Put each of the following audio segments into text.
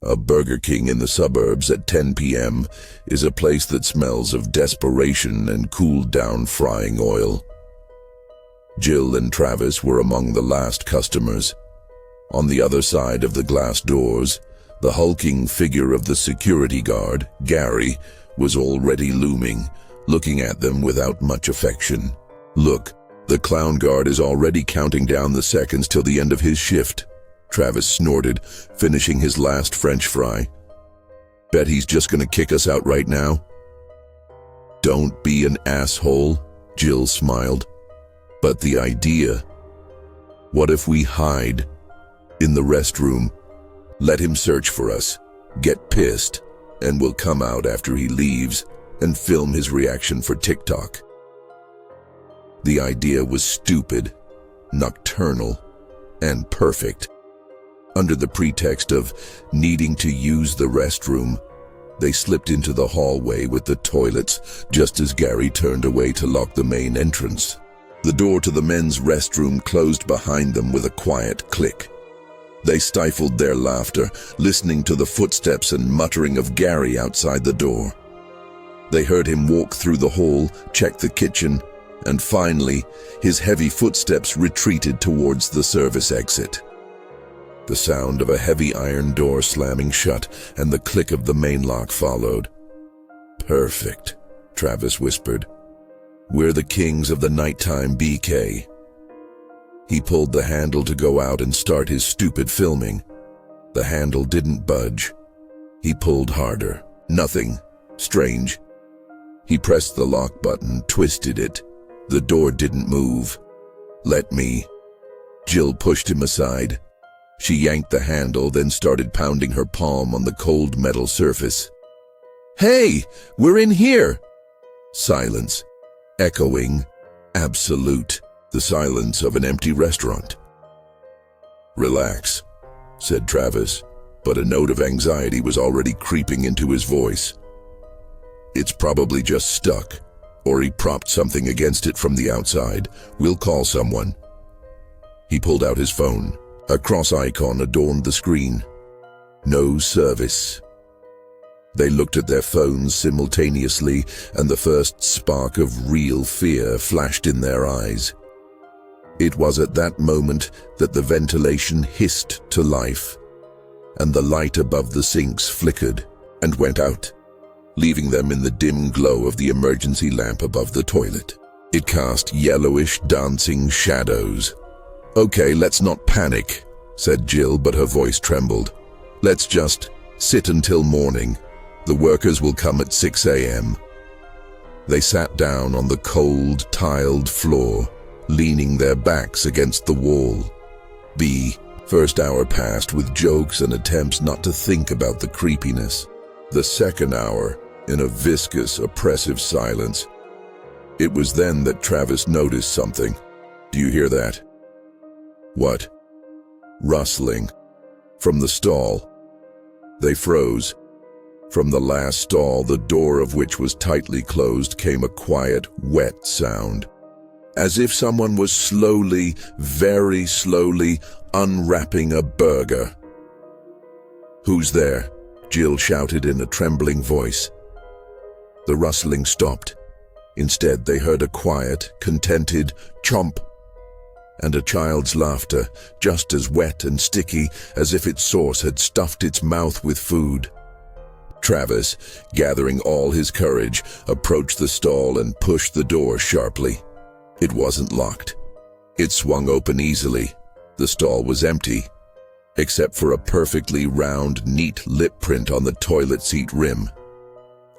A Burger King in the suburbs at 10 p.m. is a place that smells of desperation and cooled down frying oil. Jill and Travis were among the last customers. On the other side of the glass doors, the hulking figure of the security guard, Gary, was already looming, looking at them without much affection. "Look, the clown guard is already counting down the seconds till the end of his shift," Travis snorted, finishing his last French fry. "Bet he's just gonna kick us out right now." "Don't be an asshole," Jill smiled. "But the idea. What if we hide in the restroom, let him search for us, get pissed, and we'll come out after he leaves and film his reaction for TikTok?" The idea was stupid, nocturnal, and perfect. Under the pretext of needing to use the restroom, they slipped into the hallway with the toilets just as Gary turned away to lock the main entrance. The door to the men's restroom closed behind them with a quiet click. They stifled their laughter, listening to the footsteps and muttering of Gary outside the door. They heard him walk through the hall, check the kitchen, and finally, his heavy footsteps retreated towards the service exit. The sound of a heavy iron door slamming shut and the click of the main lock followed. "Perfect," Travis whispered. "We're the kings of the nighttime BK." He pulled the handle to go out and start his stupid filming. The handle didn't budge. He pulled harder. Nothing. Strange. He pressed the lock button, twisted it. The door didn't move. "Let me." Jill pushed him aside. She yanked the handle, then started pounding her palm on the cold metal surface. "Hey, we're in here!" Silence. Echoing. Absolute. The silence of an empty restaurant. "Relax," said Travis, but a note of anxiety was already creeping into his voice. "It's probably just stuck, or he propped something against it from the outside. We'll call someone." He pulled out his phone. A cross icon adorned the screen. No service. They looked at their phones simultaneously, and the first spark of real fear flashed in their eyes. It was at that moment that the ventilation hissed to life, and the light above the sinks flickered and went out, leaving them in the dim glow of the emergency lamp above the toilet. It cast yellowish, dancing shadows. "Okay, let's not panic," said Jill, but her voice trembled. "Let's just sit until morning. The workers will come at 6 a.m. They sat down on the cold, tiled floor, leaning their backs against the wall. The first hour passed with jokes and attempts not to think about the creepiness. The second hour, in a viscous, oppressive silence. It was then that Travis noticed something. "Do you hear that?" "What?" "Rustling. From the stall." They froze. From the last stall, the door of which was tightly closed, came a quiet, wet sound, as if someone was slowly, very slowly, unwrapping a burger. "Who's there?" Jill shouted in a trembling voice. The rustling stopped. Instead, they heard a quiet, contented chomp, and a child's laughter, just as wet and sticky as if its source had stuffed its mouth with food. Travis, gathering all his courage, approached the stall and pushed the door sharply. It wasn't locked. It swung open easily. The stall was empty, except for a perfectly round, neat lip print on the toilet seat rim.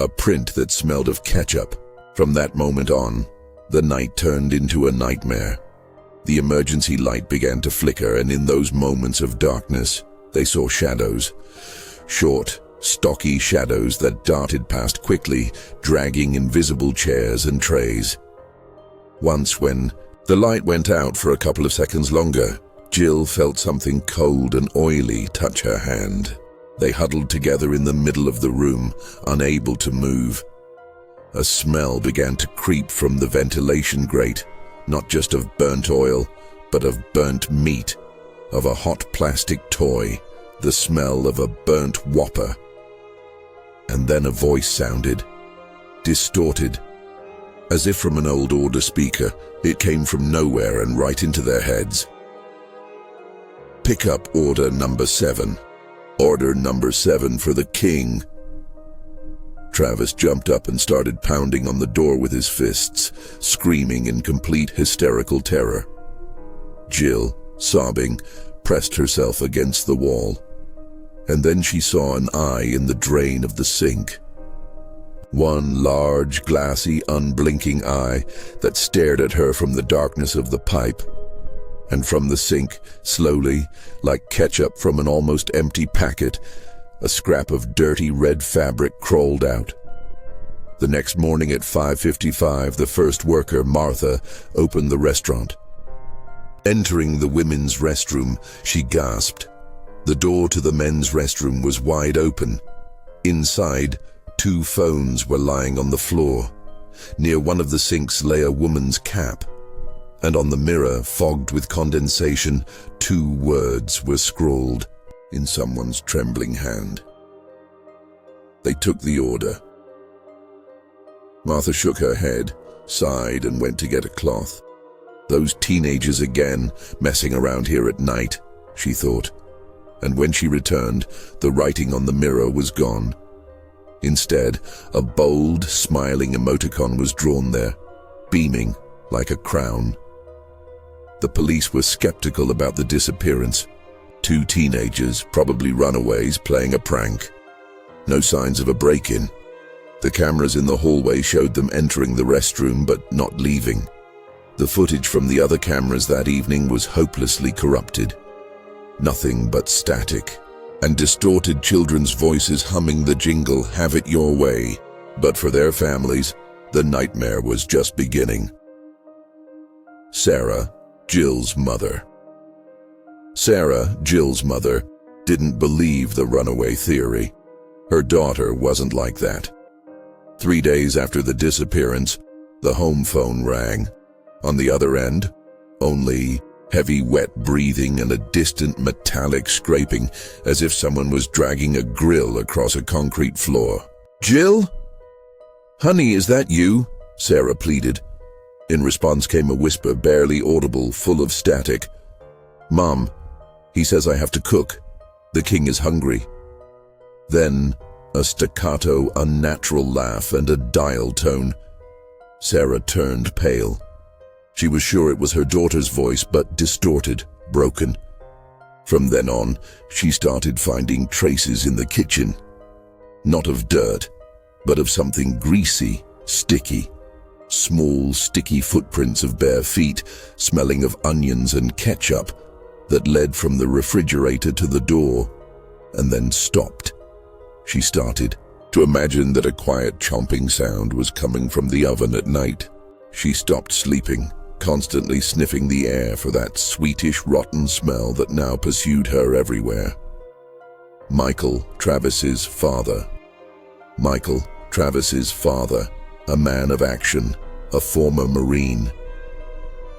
A print that smelled of ketchup. From that moment on, the night turned into a nightmare. The emergency light began to flicker, and in those moments of darkness, they saw shadows. Short, stocky shadows that darted past quickly, dragging invisible chairs and trays. Once, when the light went out for a couple of seconds longer, Jill felt something cold and oily touch her hand. They huddled together in the middle of the room, unable to move. A smell began to creep from the ventilation grate, not just of burnt oil, but of burnt meat, of a hot plastic toy, the smell of a burnt whopper. And then a voice sounded, distorted, as if from an old order speaker. It came from nowhere and right into their heads. "Pick up order number 7. Order number 7 for the king." Travis jumped up and started pounding on the door with his fists, screaming in complete hysterical terror. Jill, sobbing, pressed herself against the wall. And then she saw an eye in the drain of the sink. One large, glassy, unblinking eye that stared at her from the darkness of the pipe. And from the sink, slowly, like ketchup from an almost empty packet, a scrap of dirty red fabric crawled out. The next morning at 5:55, the first worker, Martha, opened the restaurant. Entering the women's restroom, she gasped. The door to the men's restroom was wide open. Inside, 2 phones were lying on the floor. Near one of the sinks lay a woman's cap. And on the mirror, fogged with condensation, 2 words were scrawled in someone's trembling hand. They took the order. Martha shook her head, sighed, and went to get a cloth. Those teenagers again, messing around here at night, she thought. And when she returned, the writing on the mirror was gone. Instead, a bold, smiling emoticon was drawn there, beaming like a crown. The police were skeptical about the disappearance. 2 teenagers, probably runaways, playing a prank. No signs of a break-in. The cameras in the hallway showed them entering the restroom but not leaving. The footage from the other cameras that evening was hopelessly corrupted. Nothing but static, and distorted children's voices humming the jingle, "Have it your way." But for their families, the nightmare was just beginning. Sarah, Jill's mother. Sarah, Jill's mother, didn't believe the runaway theory. Her daughter wasn't like that. 3 days after the disappearance, the home phone rang. On the other end, only heavy wet breathing and a distant metallic scraping, as if someone was dragging a grill across a concrete floor. "Jill? Honey, is that you?" Sarah pleaded. In response came a whisper, barely audible, full of static. "Mom, he says I have to cook. The king is hungry." Then a staccato, unnatural laugh and a dial tone. Sarah turned pale. She was sure it was her daughter's voice, but distorted, broken. From then on, she started finding traces in the kitchen. Not of dirt, but of something greasy, sticky. Small, sticky footprints of bare feet, smelling of onions and ketchup, that led from the refrigerator to the door, and then stopped. She started to imagine that a quiet chomping sound was coming from the oven at night. She stopped sleeping, constantly sniffing the air for that sweetish, rotten smell that now pursued her everywhere. Michael, Travis's father. Michael, Travis's father, a man of action, a former Marine.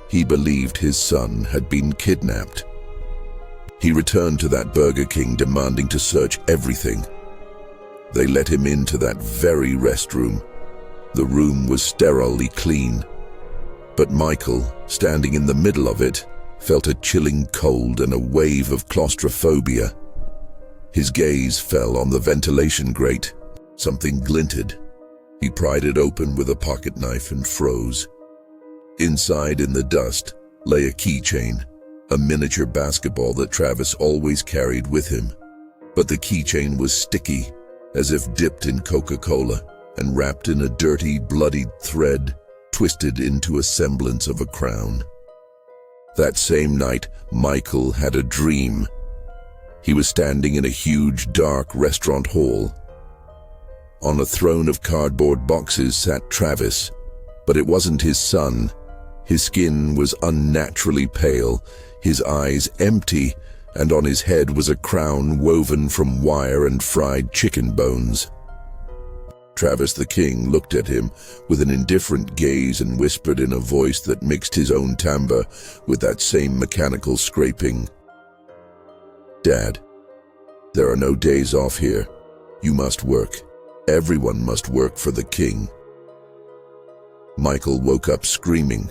He believed his son had been kidnapped. He returned to that Burger King demanding to search everything. They let him into that very restroom. The room was sterilely clean. But Michael, standing in the middle of it, felt a chilling cold and a wave of claustrophobia. His gaze fell on the ventilation grate. Something glinted. He pried it open with a pocket knife and froze. Inside, in the dust, lay a keychain, a miniature basketball that Travis always carried with him. But the keychain was sticky, as if dipped in Coca-Cola and wrapped in a dirty, bloodied thread, twisted into a semblance of a crown. That same night, Michael had a dream. He was standing in a huge, dark restaurant hall. On a throne of cardboard boxes sat Travis, but it wasn't his son. His skin was unnaturally pale, his eyes empty, and on his head was a crown woven from wire and fried chicken bones. Travis the King looked at him with an indifferent gaze and whispered in a voice that mixed his own timbre with that same mechanical scraping, "Dad, There are no days off here. You must work. Everyone must work for the king. Michael woke up screaming.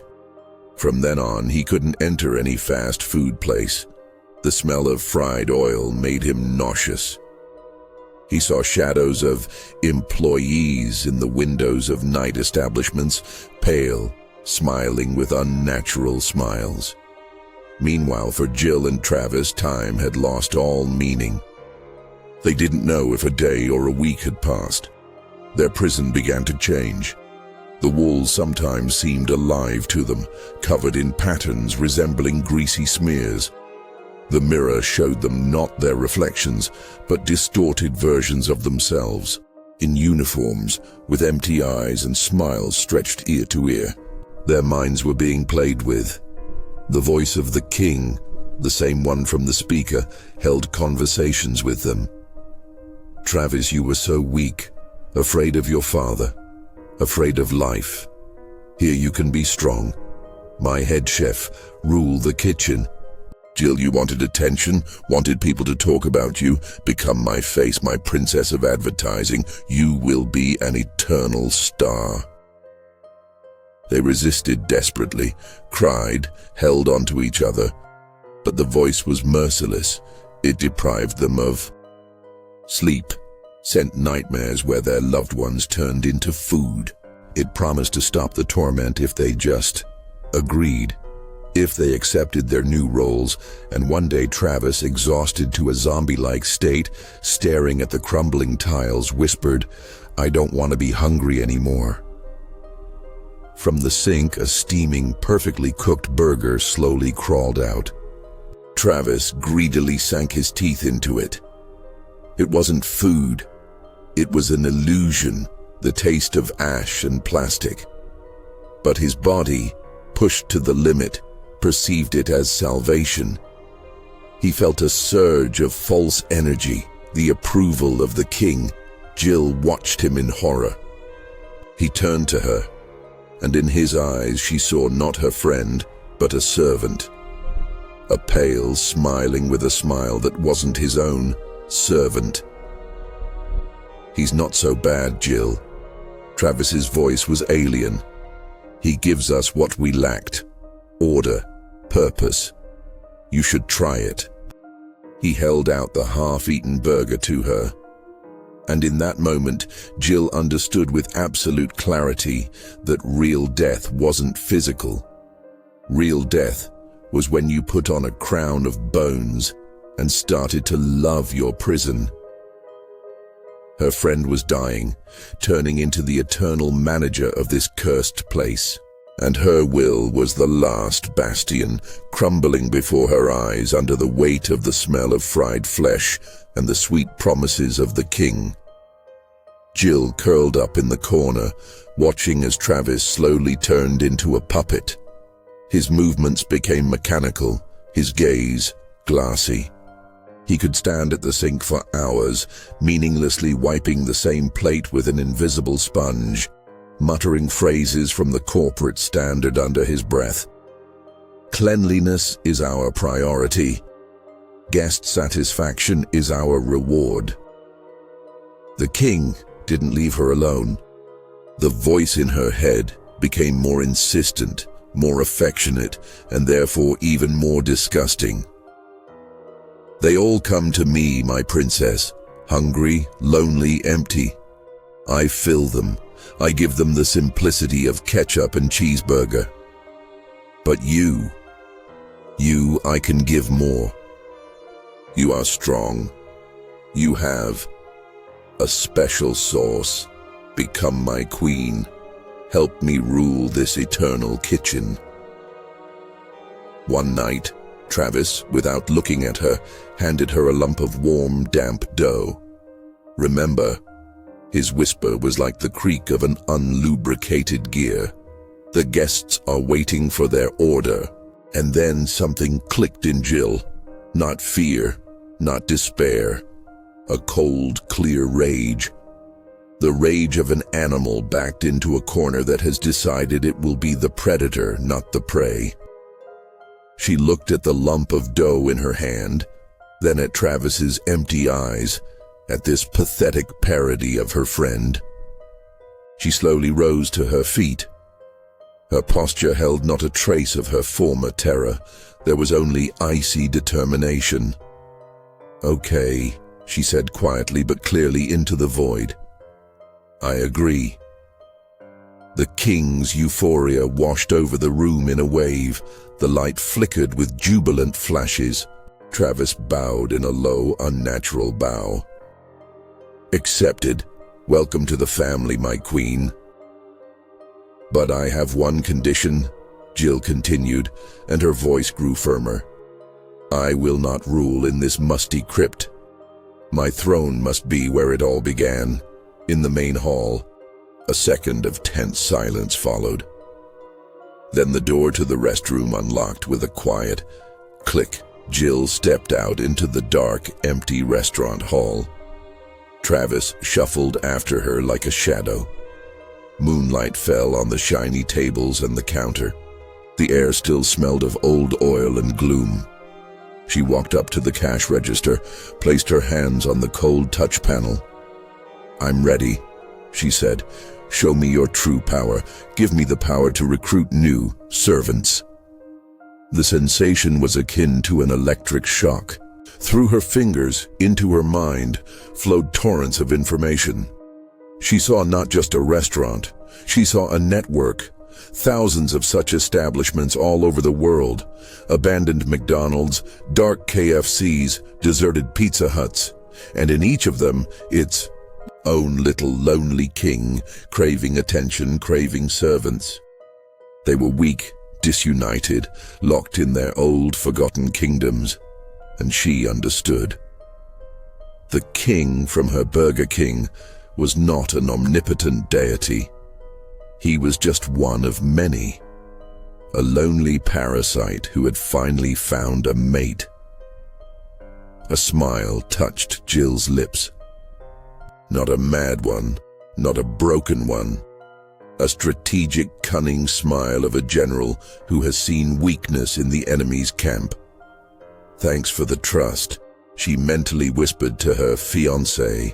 From then on, he couldn't enter any fast food place. The smell of fried oil made him nauseous. He saw shadows of employees in the windows of night establishments, pale, smiling with unnatural smiles. Meanwhile, for Jill and Travis, time had lost all meaning. They didn't know if a day or a week had passed. Their prison began to change. The walls sometimes seemed alive to them, covered in patterns resembling greasy smears. The mirror showed them not their reflections, but distorted versions of themselves, in uniforms, with empty eyes and smiles stretched ear to ear. Their minds were being played with. The voice of the king, the same one from the speaker, held conversations with them. Travis, you were so weak, afraid of your father, afraid of life. Here you can be strong. My head chef, rule the kitchen. Jill, you wanted attention, wanted people to talk about you. Become my face, my princess of advertising. You will be an eternal star. They resisted desperately, cried, held onto each other. But the voice was merciless. It deprived them of sleep, sent nightmares where their loved ones turned into food. It promised to stop the torment if they just agreed. If they accepted their new roles, and one day Travis, exhausted to a zombie-like state, staring at the crumbling tiles, whispered, "I don't want to be hungry anymore." From the sink, a steaming, perfectly cooked burger slowly crawled out. Travis greedily sank his teeth into it. It wasn't food. It was an illusion, the taste of ash and plastic. But his body, pushed to the limit, perceived it as salvation. He felt a surge of false energy, the approval of the king. Jill watched him in horror. He turned to her, and in his eyes she saw not her friend, but a servant. A pale, smiling with a smile that wasn't his own, servant. "He's not so bad, Jill." Travis's voice was alien. "He gives us what we lacked. Order, purpose. You should try it." He held out the half-eaten burger to her. And in that moment, Jill understood with absolute clarity that real death wasn't physical. Real death was when you put on a crown of bones and started to love your prison. Her friend was dying, turning into the eternal manager of this cursed place. And her will was the last bastion, crumbling before her eyes under the weight of the smell of fried flesh and the sweet promises of the king. Jill curled up in the corner, watching as Travis slowly turned into a puppet. His movements became mechanical, his gaze glassy. He could stand at the sink for hours, meaninglessly wiping the same plate with an invisible sponge, muttering phrases from the corporate standard under his breath. Cleanliness is our priority. Guest satisfaction is our reward. The king didn't leave her alone. The voice in her head became more insistent, more affectionate, and therefore even more disgusting. "They all come to me, my princess, hungry, lonely, empty. I fill them. I give them the simplicity of ketchup and cheeseburger. But you, I can give more. You are strong. You have a special sauce. Become my queen. Help me rule this eternal kitchen." One night, Travis, without looking at her, handed her a lump of warm, damp dough. "Remember," his whisper was like the creak of an unlubricated gear. "The guests are waiting for their order." And then something clicked in Jill. Not fear, not despair. A cold, clear rage. The rage of an animal backed into a corner that has decided it will be the predator, not the prey. She looked at the lump of dough in her hand. then at Travis's empty eyes, at this pathetic parody of her friend. She slowly rose to her feet. Her posture held not a trace of her former terror. There was only icy determination. "Okay," she said quietly but clearly into the void. "I agree." The king's euphoria washed over the room in a wave. The light flickered with jubilant flashes. Travis bowed in a low, unnatural bow. "Accepted. Welcome to the family, my queen." "But I have one condition," Jill continued, and her voice grew firmer. "I will not rule in this musty crypt. My throne must be where it all began, in the main hall." A second of tense silence followed. Then the door to the restroom unlocked with a quiet click. Jill stepped out into the dark, empty restaurant hall. Travis shuffled after her like a shadow. Moonlight fell on the shiny tables and the counter. The air still smelled of old oil and gloom. She walked up to the cash register, placed her hands on the cold touch panel. "I'm ready," she said. "Show me your true power. Give me the power to recruit new servants." The sensation was akin to an electric shock. Through her fingers, into her mind, flowed torrents of information. She saw not just a restaurant, she saw a network. Thousands of such establishments all over the world. Abandoned McDonald's, dark KFCs, deserted Pizza Huts. And in each of them, its own little lonely king, craving attention, craving servants. They were weak, disunited, locked in their old, forgotten kingdoms. And she understood. The king from her Burger King was not an omnipotent deity. He was just one of many. A lonely parasite who had finally found a mate. A smile touched Jill's lips. Not a mad one, not a broken one. A strategic, cunning smile of a general who has seen weakness in the enemy's camp. "Thanks for the trust," she mentally whispered to her fiancé.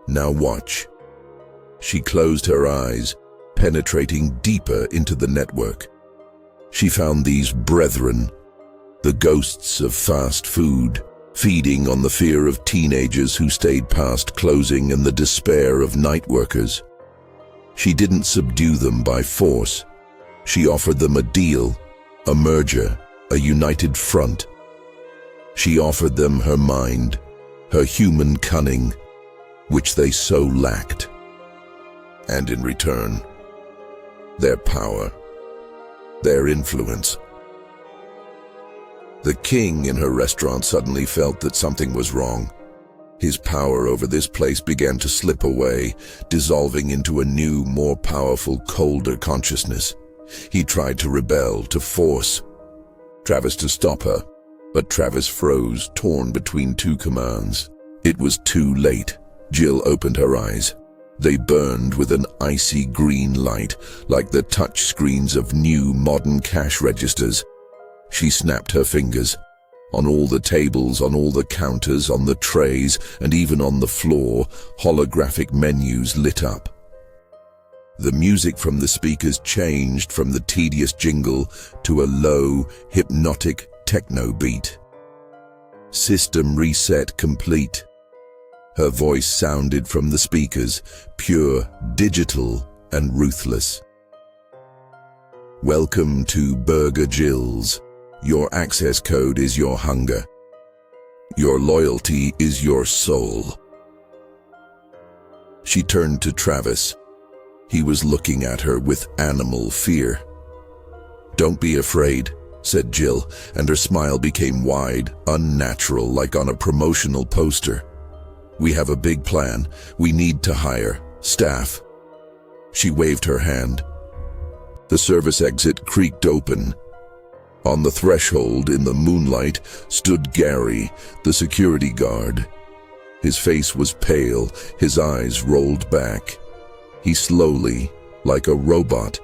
"Now watch." She closed her eyes, penetrating deeper into the network. She found these brethren, the ghosts of fast food, feeding on the fear of teenagers who stayed past closing and the despair of night workers. She didn't subdue them by force. She offered them a deal, a merger, a united front. She offered them her mind, her human cunning, which they so lacked. And in return, their power, their influence. The king in her restaurant suddenly felt that something was wrong. His power over this place began to slip away, dissolving into a new, more powerful, colder consciousness. He tried to rebel, to force Travis to stop her, but Travis froze, torn between two commands. It was too late. Jill opened her eyes. They burned with an icy green light, like the touch screens of new modern cash registers. She snapped her fingers. On all the tables, on all the counters, on the trays, and even on the floor, holographic menus lit up. The music from the speakers changed from the tedious jingle to a low, hypnotic techno beat. System reset complete. Her voice sounded from the speakers, pure, digital, and ruthless. "Welcome to Burger Jill's. Your access code is your hunger. Your loyalty is your soul." She turned to Travis. He was looking at her with animal fear. "Don't be afraid," said Jill, and her smile became wide, unnatural, like on a promotional poster. "We have a big plan. We need to hire staff." She waved her hand. The service exit creaked open. On the threshold, in the moonlight, stood Gary, the security guard. His face was pale, his eyes rolled back. He slowly, like a robot,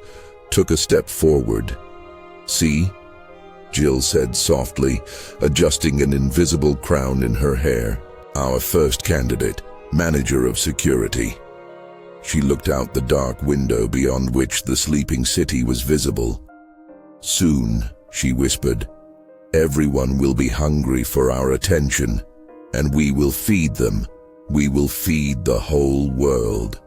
took a step forward. "See?" Jill said softly, adjusting an invisible crown in her hair. Our first candidate, manager of security. She looked out the dark window beyond which the sleeping city was visible. Soon, she whispered, everyone will be hungry for our attention, and we will feed them. We will feed the whole world.